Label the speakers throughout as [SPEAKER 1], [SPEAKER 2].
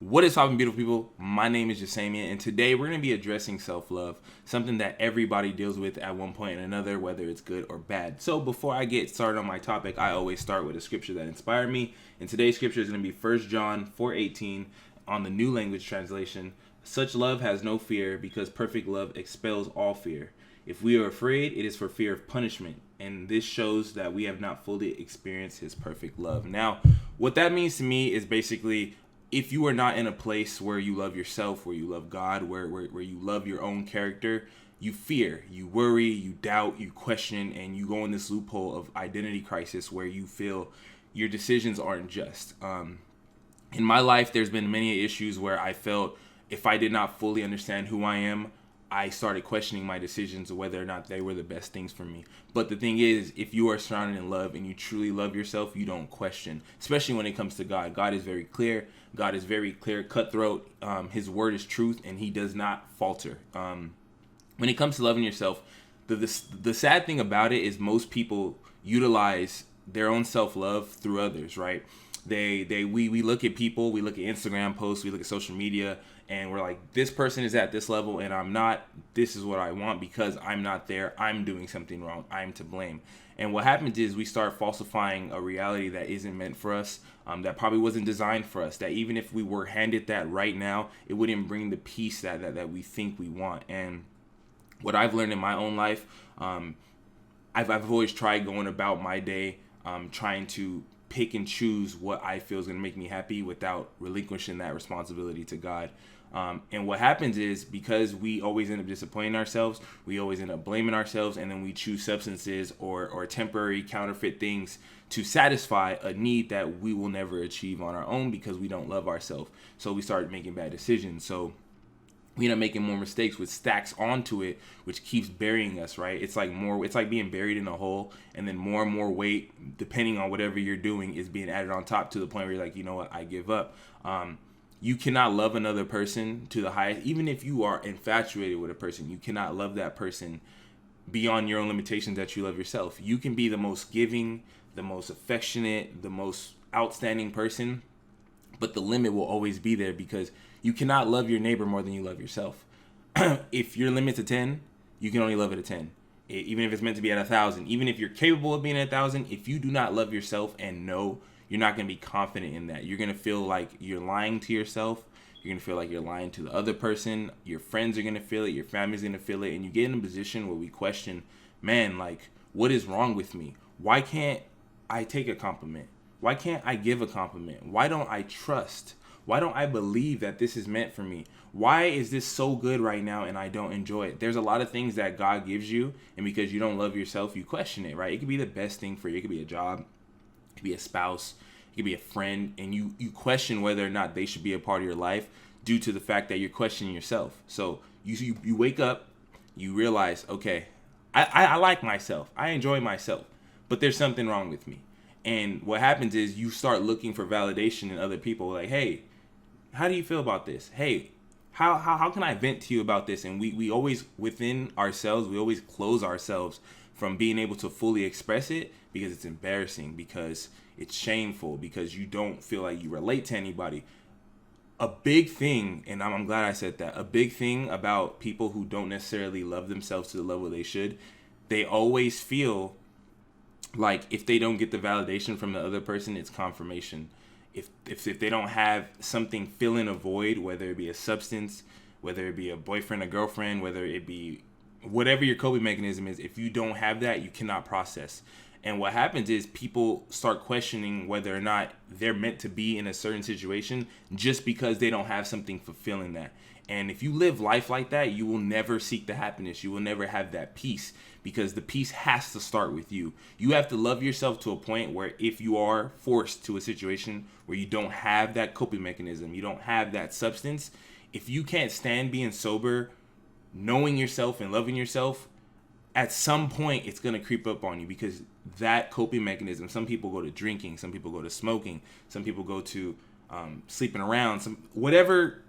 [SPEAKER 1] What is poppin', beautiful people? My name is Jesimein, and today we're going to be addressing self-love, something that everybody deals with at one point or another, whether it's good or bad. So before I get started on my topic, I always start with a scripture that inspired me, and today's scripture is going to be 1 John 4:18 on the New Language Translation. Such love has no fear, because perfect love expels all fear. If we are afraid, it is for fear of punishment, and this shows that we have not fully experienced his perfect love. Now, what that means to me is basically, if you are not in a place where you love yourself, where you love God, where you love your own character, you fear, you worry, you doubt, you question, and you go in this loophole of identity crisis where you feel your decisions aren't just. In my life, there's been many issues where I felt if I did not fully understand who I am, I started questioning my decisions of whether or not they were the best things for me. But the thing is, if you are surrounded in love and you truly love yourself, you don't question, especially when it comes to God. God is very clear. God is very clear, cutthroat. His word is truth, and he does not falter. When it comes to loving yourself, the sad thing about it is most people utilize their own self-love through others, right? We look at people, we look at Instagram posts, we look at social media, and we're like, this person is at this level and I'm not. This is what I want because I'm not there. I'm doing something wrong. I'm to blame. And what happens is we start falsifying a reality that isn't meant for us, that probably wasn't designed for us, that even if we were handed that right now, it wouldn't bring the peace that we think we want. And what I've learned in my own life, I've always tried going about my day trying to pick and choose what I feel is going to make me happy without relinquishing that responsibility to God. And what happens is, because we always end up disappointing ourselves, we always end up blaming ourselves, and then we choose substances or temporary counterfeit things to satisfy a need that we will never achieve on our own because we don't love ourselves. So we start making bad decisions. So we end up making more mistakes, which stacks onto it, which keeps burying us, right? It's like being buried in a hole, and then more and more weight, depending on whatever you're doing, is being added on top to the point where you're like, you know what, I give up. You cannot love another person to the highest, even if you are infatuated with a person. You cannot love that person beyond your own limitations that you love yourself. You can be the most giving, the most affectionate, the most outstanding person, but the limit will always be there, because you cannot love your neighbor more than you love yourself. If your limit's a 10, you can only love it a 10. Even if it's meant to be at 1,000, even if you're capable of being at 1,000, if you do not love yourself and know, you're not going to be confident in that. You're going to feel like you're lying to yourself. You're going to feel like you're lying to the other person. Your friends are going to feel it. Your family's going to feel it. And you get in a position where we question, man, like, what is wrong with me? Why can't I take a compliment? Why can't I give a compliment? Why don't I trust? Why don't I believe that this is meant for me? Why is this so good right now and I don't enjoy it? There's a lot of things that God gives you, and because you don't love yourself, you question it, right? It could be the best thing for you. It could be a job. It could be a spouse. It could be a friend. And you question whether or not they should be a part of your life due to the fact that you're questioning yourself. So you wake up, you realize, okay, I like myself. I enjoy myself. But there's something wrong with me. And what happens is you start looking for validation in other people. Like, hey, how do you feel about this? Hey, how can I vent to you about this? And we always, within ourselves, we always close ourselves from being able to fully express it, because it's embarrassing, because it's shameful, because you don't feel like you relate to anybody. A big thing, and I'm glad I said that, a big thing about people who don't necessarily love themselves to the level they should, they always feel like if they don't get the validation from the other person, it's confirmation. If they don't have something filling a void, whether it be a substance, whether it be a boyfriend, a girlfriend, whether it be whatever your coping mechanism is, if you don't have that, you cannot process. And what happens is people start questioning whether or not they're meant to be in a certain situation just because they don't have something fulfilling that. And if you live life like that, you will never seek the happiness. You will never have that peace, because the peace has to start with you. You have to love yourself to a point where if you are forced to a situation where you don't have that coping mechanism, you don't have that substance, if you can't stand being sober, knowing yourself and loving yourself, at some point it's going to creep up on you, because that coping mechanism, some people go to drinking, some people go to smoking, some people go to sleeping around, whatever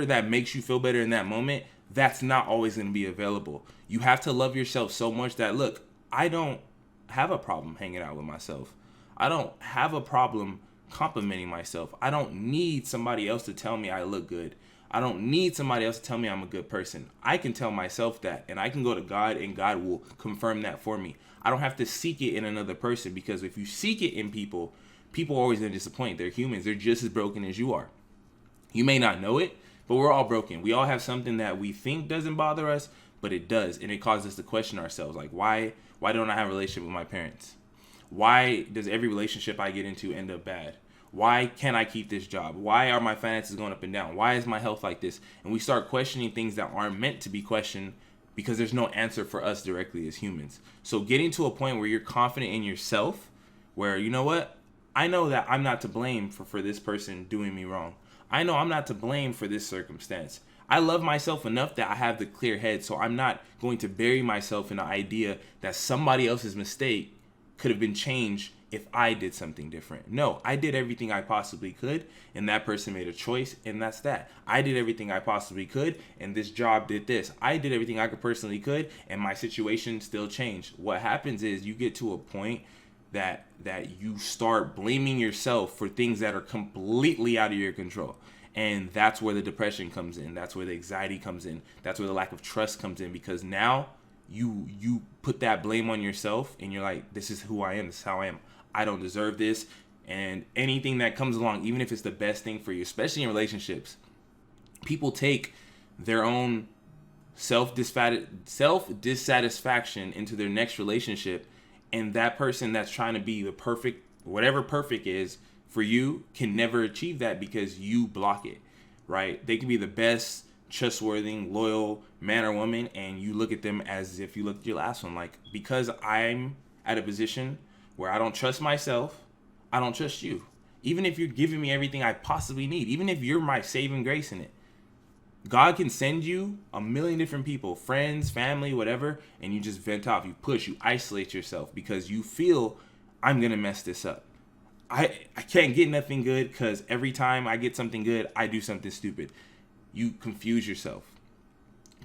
[SPEAKER 1] that makes you feel better in that moment, that's not always going to be available. You have to love yourself so much that, look, I don't have a problem hanging out with myself. I don't have a problem complimenting myself. I don't need somebody else to tell me I look good. I don't need somebody else to tell me I'm a good person. I can tell myself that, and I can go to God, and God will confirm that for me. I don't have to seek it in another person, because if you seek it in people, people are always going to disappoint. They're humans. They're just as broken as you are. You may not know it, but we're all broken. We all have something that we think doesn't bother us, but it does, and it causes us to question ourselves. Like, why don't I have a relationship with my parents? Why does every relationship I get into end up bad? Why can't I keep this job? Why are my finances going up and down? Why is my health like this? And we start questioning things that aren't meant to be questioned, because there's no answer for us directly as humans. So getting to a point where you're confident in yourself, where, you know what? I know that I'm not to blame for this person doing me wrong. I know I'm not to blame for this circumstance. I love myself enough that I have the clear head, so I'm not going to bury myself in the idea that somebody else's mistake could have been changed if I did something different. No, I did everything I possibly could, and that person made a choice, and that's that. I did everything I possibly could, and this job did this. I did everything I could personally could, and my situation still changed. What happens is you get to a point that you start blaming yourself for things that are completely out of your control. And that's where the depression comes in. That's where the anxiety comes in. That's where the lack of trust comes in, because now you put that blame on yourself, and you're like, this is who I am. This is how I am. I don't deserve this. And anything that comes along, even if it's the best thing for you, especially in relationships, people take their own self-dissatisfaction into their next relationship, and that person that's trying to be the perfect, whatever perfect is for you, can never achieve that because you block it, right? They can be the best, trustworthy, loyal man or woman, and you look at them as if you looked at your last one. Like, because I'm at a position where I don't trust myself, I don't trust you. Even if you're giving me everything I possibly need, even if you're my saving grace in it, God can send you a million different people, friends, family, whatever, and you just vent off. You push, you isolate yourself because you feel, I'm going to mess this up. I can't get nothing good because every time I get something good, I do something stupid. You confuse yourself.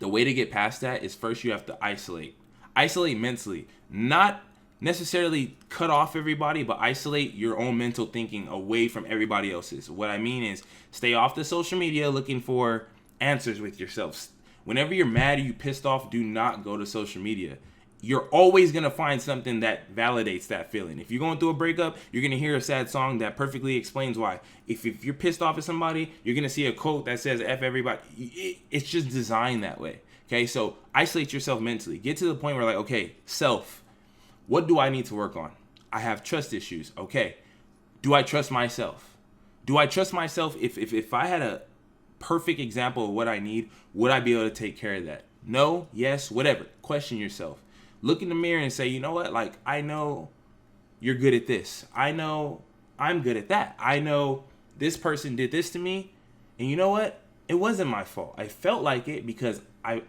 [SPEAKER 1] The way to get past that is, first you have to isolate. Isolate mentally. Not necessarily cut off everybody, but isolate your own mental thinking away from everybody else's. What I mean is, stay off the social media looking for answers with yourself. Whenever you're mad or you pissed off, do not go to social media. You're always going to find something that validates that feeling. If you're going through a breakup, you're going to hear a sad song that perfectly explains why. If you're pissed off at somebody, you're going to see a quote that says F everybody. It's just designed that way. Okay, so isolate yourself mentally. Get to the point where, like, okay, self, what do I need to work on? I have trust issues. Okay, do I trust myself? Do I trust myself? If I had a perfect example of what I need, would I be able to take care of that? No, yes, whatever. Question yourself. Look in the mirror and say, you know what? Like, I know you're good at this. I know I'm good at that. I know this person did this to me. And you know what? It wasn't my fault. I felt like it because I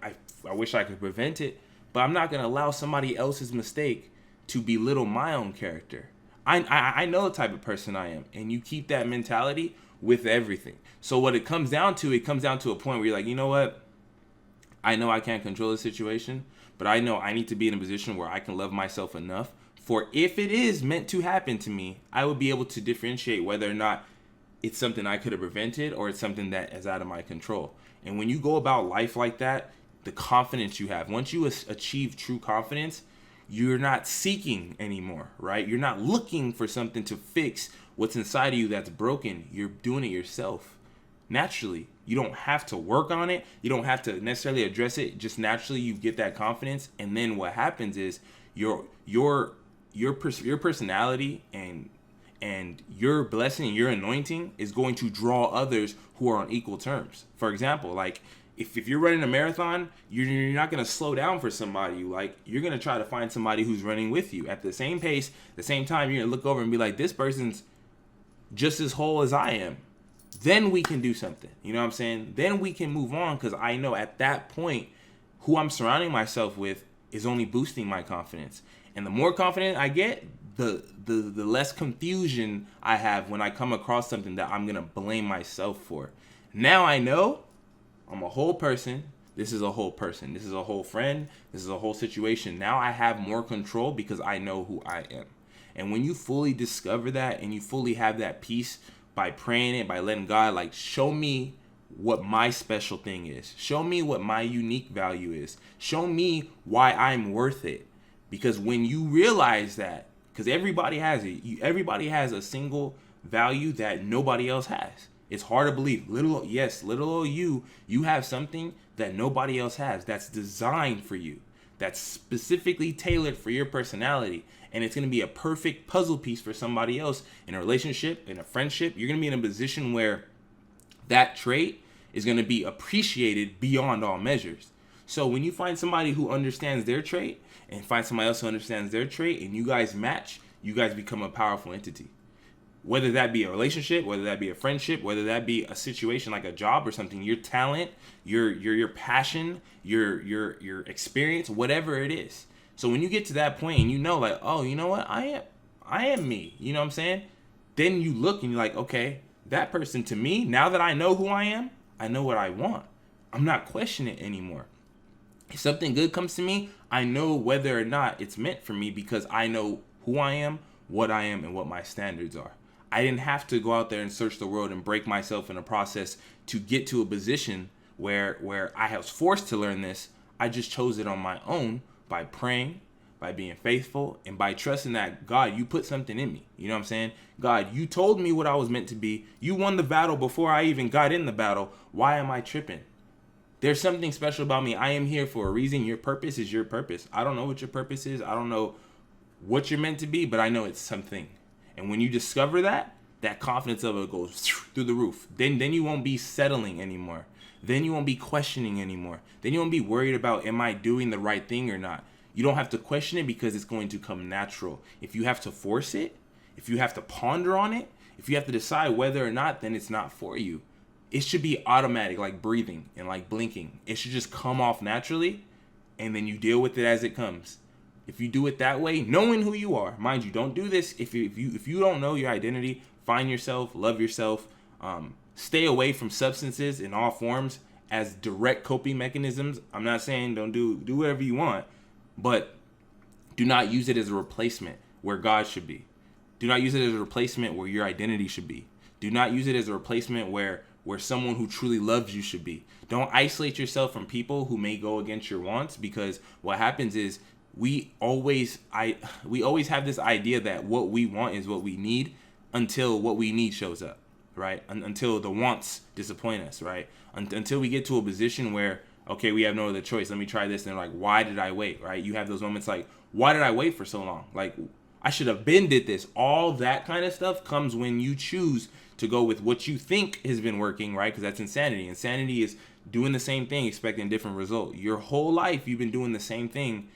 [SPEAKER 1] wish I could prevent it. But I'm not going to allow somebody else's mistake to belittle my own character. I know the type of person I am. And you keep that mentality with everything. So what it comes down to a point where you're like, you know what? I know I can't control the situation, but I know I need to be in a position where I can love myself enough for, if it is meant to happen to me, I will be able to differentiate whether or not it's something I could have prevented or it's something that is out of my control. And when you go about life like that, the confidence you have, once you achieve true confidence, you're not seeking anymore, right? You're not looking for something to fix what's inside of you that's broken. You're doing it yourself. Naturally, you don't have to work on it. You don't have to necessarily address it. Just naturally, you get that confidence, and then what happens is your personality and your blessing and your anointing is going to draw others who are on equal terms. For example, like if you're running a marathon, you're not going to slow down for somebody. Like, you're going to try to find somebody who's running with you at the same pace, the same time. You're going to look over and be like, this person's just as whole as I am. Then we can do something. You know what I'm saying? Then we can move on, because I know at that point who I'm surrounding myself with is only boosting my confidence. And the more confident I get, the less confusion I have when I come across something that I'm going to blame myself for. Now I know I'm a whole person. This is a whole person. This is a whole friend. This is a whole situation. Now I have more control because I know who I am. And when you fully discover that and you fully have that peace by praying it, by letting God like show me what my special thing is, show me what my unique value is, show me why I'm worth it. Because when you realize that, because everybody has it, everybody has a single value that nobody else has. It's hard to believe. Little old you have something that nobody else has, that's designed for you, that's specifically tailored for your personality. And it's going to be a perfect puzzle piece for somebody else in a relationship, in a friendship. You're going to be in a position where that trait is going to be appreciated beyond all measures. So when you find somebody who understands their trait and find somebody else who understands their trait and you guys match, you guys become a powerful entity. Whether that be a relationship, whether that be a friendship, whether that be a situation like a job or something, your talent, your passion, your experience, whatever it is. So when you get to that point and you know like, oh, you know what? I am me. You know what I'm saying? Then you look and you're like, okay, that person to me, now that I know who I am, I know what I want. I'm not questioning it anymore. If something good comes to me, I know whether or not it's meant for me because I know who I am, and what my standards are. I didn't have to go out there and search the world and break myself in a process to get to a position where I was forced to learn this. I just chose it on my own by praying, by being faithful, and by trusting that, God, you put something in me. You know what I'm saying? God, you told me what I was meant to be. You won the battle before I even got in the battle. Why am I tripping? There's something special about me. I am here for a reason. Your purpose is your purpose. I don't know what your purpose is. I don't know what you're meant to be, but I know it's something. And when you discover that, that confidence of it goes through the roof. Then you won't be settling anymore. Then you won't be questioning anymore. Then you won't be worried about, am I doing the right thing or not? You don't have to question it because it's going to come natural. If you have to force it, if you have to ponder on it, if you have to decide whether or not, then it's not for you. It should be automatic, like breathing and like blinking. It should just come off naturally, and then you deal with it as it comes. If you do it that way, knowing who you are, mind you, don't do this if you don't know your identity. Find yourself, love yourself, stay away from substances in all forms as direct coping mechanisms. I'm not saying don't do whatever you want, but do not use it as a replacement where God should be. Do not use it as a replacement where your identity should be. Do not use it as a replacement where someone who truly loves you should be. Don't isolate yourself from people who may go against your wants, because what happens is we always have this idea that what we want is what we need until what we need shows up, right? Until the wants disappoint us, right? Until we get to a position where, okay, we have no other choice. Let me try this. And like, why did I wait, right? You have those moments like, why did I wait for so long? Like, I should have been did this. All that kind of stuff comes when you choose to go with what you think has been working, right? Because that's insanity. Insanity is doing the same thing, expecting a different result. Your whole life, you've been doing the same thing,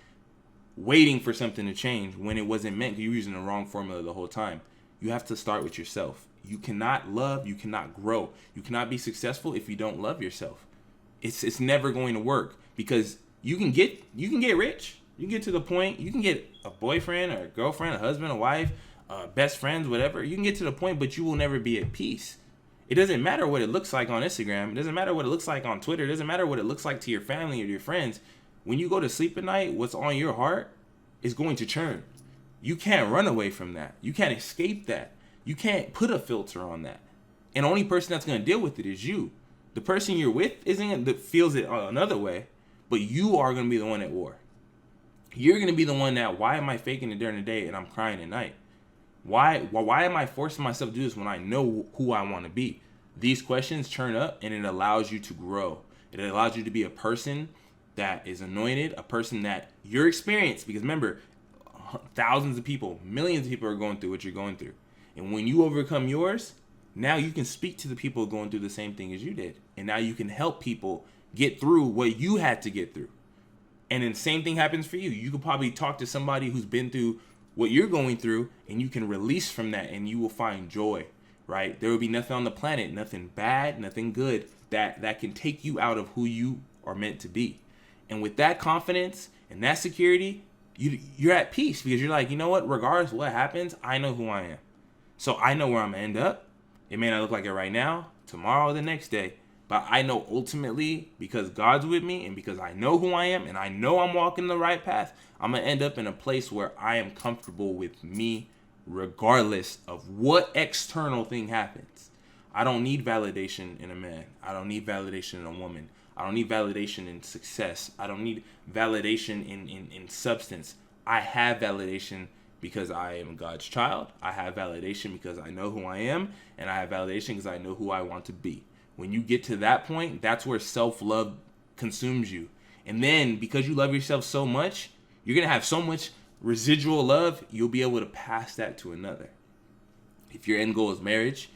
[SPEAKER 1] waiting for something to change when it wasn't meant. You're using the wrong formula the whole time. You have to start with yourself. You cannot love, you cannot grow, you cannot be successful if you don't love yourself. It's never going to work, because you can get rich. You can get to the point, you can get a boyfriend or a girlfriend, a husband, a wife, best friends, whatever. You can get to the point, but you will never be at peace. It doesn't matter what it looks like on Instagram. It doesn't matter what it looks like on Twitter. It doesn't matter what it looks like to your family or your friends. When you go to sleep at night, what's on your heart is going to churn. You can't run away from that. You can't escape that. You can't put a filter on that. And the only person that's going to deal with it is you. The person you're with isn't that feels it another way, but you are going to be the one at war. You're going to be the one that, why am I faking it during the day and I'm crying at night? Why am I forcing myself to do this when I know who I want to be? These questions turn up, and it allows you to grow. It allows you to be a person that is anointed, a person that your experience, because remember, thousands of people, millions of people are going through what you're going through. And when you overcome yours, now you can speak to the people going through the same thing as you did. And now you can help people get through what you had to get through. And then the same thing happens for you. You could probably talk to somebody who's been through what you're going through, and you can release from that, and you will find joy, right? There will be nothing on the planet, nothing bad, nothing good that can take you out of who you are meant to be. And with that confidence and that security, you're at peace, because you're like, you know what? Regardless of what happens, I know who I am. So I know where I'm going to end up. It may not look like it right now, tomorrow, or the next day. But I know ultimately, because God's with me and because I know who I am and I know I'm walking the right path, I'm going to end up in a place where I am comfortable with me regardless of what external thing happens. I don't need validation in a man. I don't need validation in a woman. I don't need validation in success. I don't need validation in substance. I have validation because I am God's child. I have validation because I know who I am. And I have validation because I know who I want to be. When you get to that point, that's where self-love consumes you. And then because you love yourself so much, you're going to have so much residual love, you'll be able to pass that to another. If your end goal is marriage,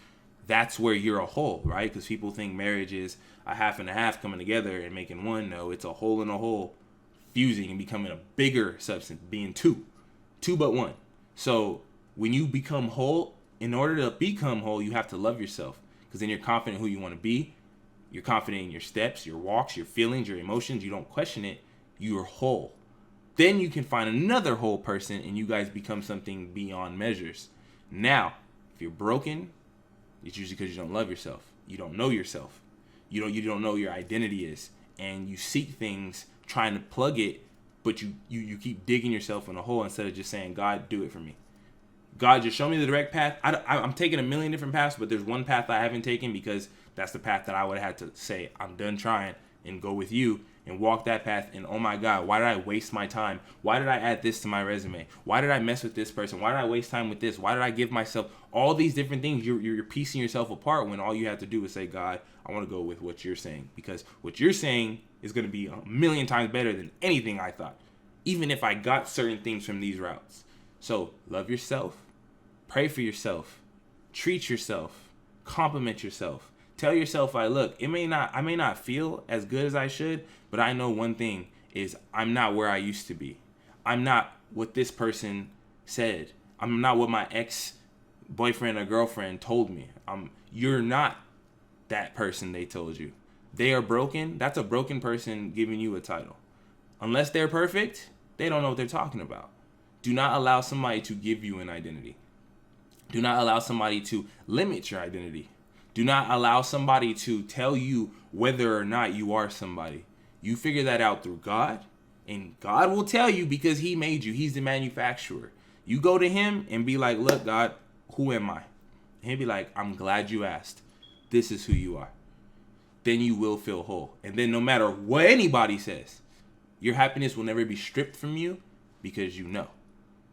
[SPEAKER 1] that's where you're a whole, right? Because people think marriage is a half and a half coming together and making one. No, it's a whole and a whole fusing and becoming a bigger substance, being two but one. So when you become whole, in order to become whole, you have to love yourself, because then you're confident who you want to be. You're confident in your steps, your walks, your feelings, your emotions. You don't question it. You're whole. Then you can find another whole person and you guys become something beyond measures. Now, if you're broken, it's usually because you don't love yourself. You don't know yourself. You don't know your identity is. And you seek things trying to plug it, but you keep digging yourself in a hole instead of just saying, God, do it for me. God, just show me the direct path. I'm taking a million different paths, but there's one path I haven't taken because that's the path that I would have had to say, I'm done trying, and go with you and walk that path. And oh my God, why did I waste my time? Why did I add this to my resume? Why did I mess with this person? Why did I waste time with this? Why did I give myself all these different things? You're piecing yourself apart when all you have to do is say, God, I want to go with what you're saying, because what you're saying is going to be a million times better than anything I thought, even if I got certain things from these routes. So love yourself, pray for yourself, treat yourself, compliment yourself. Tell yourself, I may not feel as good as I should, but I know one thing is I'm not where I used to be. I'm not what this person said. I'm not what my ex-boyfriend or girlfriend told me. You're not that person they told you. They are broken. That's a broken person giving you a title. Unless they're perfect, they don't know what they're talking about. Do not allow somebody to give you an identity. Do not allow somebody to limit your identity. Do not allow somebody to tell you whether or not you are somebody. You figure that out through God, and God will tell you because he made you. He's the manufacturer. You go to him and be like, look, God, who am I? And he'll be like, I'm glad you asked. This is who you are. Then you will feel whole. And then no matter what anybody says, your happiness will never be stripped from you because you know.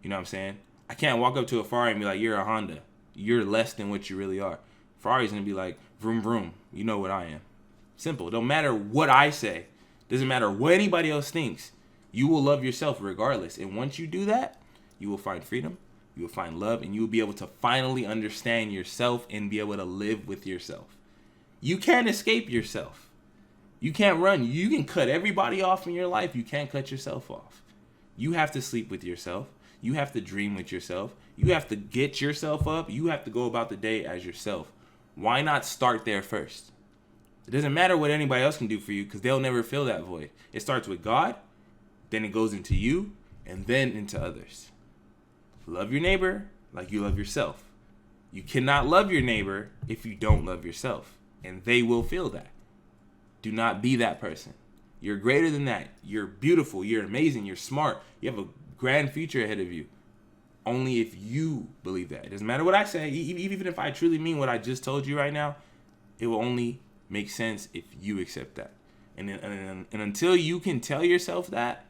[SPEAKER 1] You know what I'm saying? I can't walk up to a Ferrari and be like, you're a Honda. You're less than what you really are. Ferrari's going to be like, vroom, vroom. You know what I am. Simple. Don't matter what I say. Doesn't matter what anybody else thinks. You will love yourself regardless. And once you do that, you will find freedom. You will find love. And you will be able to finally understand yourself and be able to live with yourself. You can't escape yourself. You can't run. You can cut everybody off in your life. You can't cut yourself off. You have to sleep with yourself. You have to dream with yourself. You have to get yourself up. You have to go about the day as yourself. Why not start there first? It doesn't matter what anybody else can do for you because they'll never fill that void. It starts with God, then it goes into you, and then into others. Love your neighbor like you love yourself. You cannot love your neighbor if you don't love yourself, and they will feel that. Do not be that person. You're greater than that. You're beautiful. You're amazing. You're smart. You have a grand future ahead of you. Only if you believe that. It doesn't matter what I say. Even if I truly mean what I just told you right now, it will only make sense if you accept that. And until you can tell yourself that,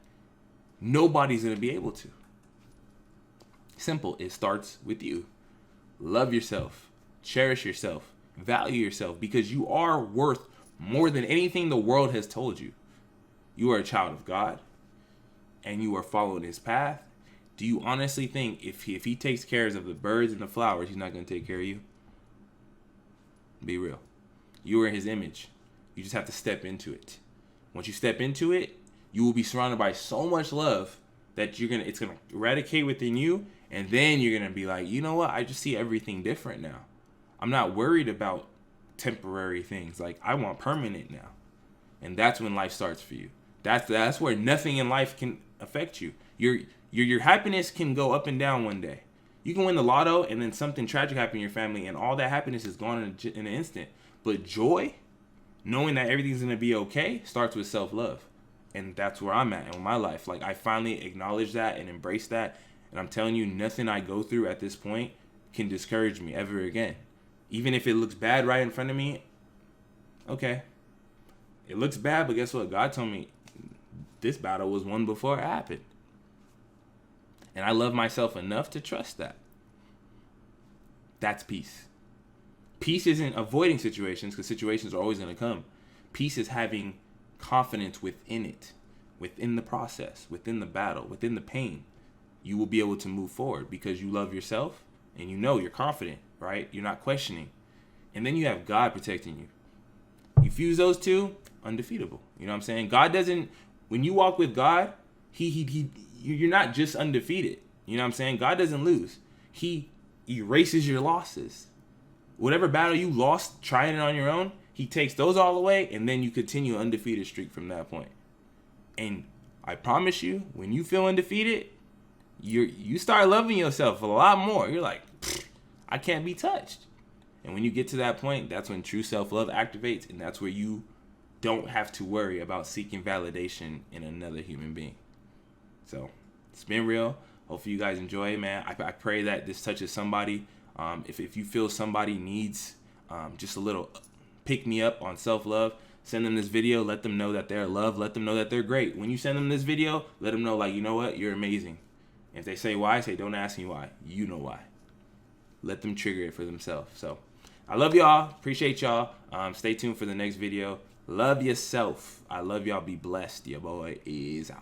[SPEAKER 1] nobody's going to be able to. Simple. It starts with you. Love yourself. Cherish yourself. Value yourself, because you are worth more than anything the world has told you. You are a child of God, and you are following his path. Do you honestly think if he takes care of the birds and the flowers, he's not going to take care of you? Be real. You are his image. You just have to step into it. Once you step into it, you will be surrounded by so much love that it's going to eradicate within you, and then you're going to be like, you know what? I just see everything different now. I'm not worried about temporary things. Like, I want permanent now. And that's when life starts for you. That's where nothing in life can affect you. Your happiness can go up and down one day. You can win the lotto and then something tragic happen in your family and all that happiness is gone in an instant. But joy, knowing that everything's going to be okay, starts with self-love. And that's where I'm at in my life. Like, I finally acknowledge that and embrace that. And I'm telling you, nothing I go through at this point can discourage me ever again. Even if it looks bad right in front of me, okay. It looks bad, but guess what? God told me this battle was won before it happened. And I love myself enough to trust that. That's peace. Peace isn't avoiding situations, because situations are always going to come. Peace is having confidence within it, within the process, within the battle, within the pain. You will be able to move forward because you love yourself and you know you're confident, right? You're not questioning. And then you have God protecting you. You fuse those two, undefeatable. You know what I'm saying? God doesn't, when you walk with God, you're not just undefeated. You know what I'm saying? God doesn't lose. He erases your losses. Whatever battle you lost trying it on your own, he takes those all away, and then you continue an undefeated streak from that point. And I promise you, when you feel undefeated, you start loving yourself a lot more. You're like, I can't be touched. And when you get to that point, that's when true self-love activates, and that's where you don't have to worry about seeking validation in another human being. So it's been real. Hopefully you guys enjoy it, man. I pray that this touches somebody. If you feel somebody needs just a little pick me up on self-love, send them this video. Let them know that they're loved. Let them know that they're great. When you send them this video, let them know, like, you know what? You're amazing. If they say why, say, don't ask me why. You know why. Let them trigger it for themselves. So I love y'all. Appreciate y'all. Stay tuned for the next video. Love yourself. I love y'all. Be blessed. Your boy is out.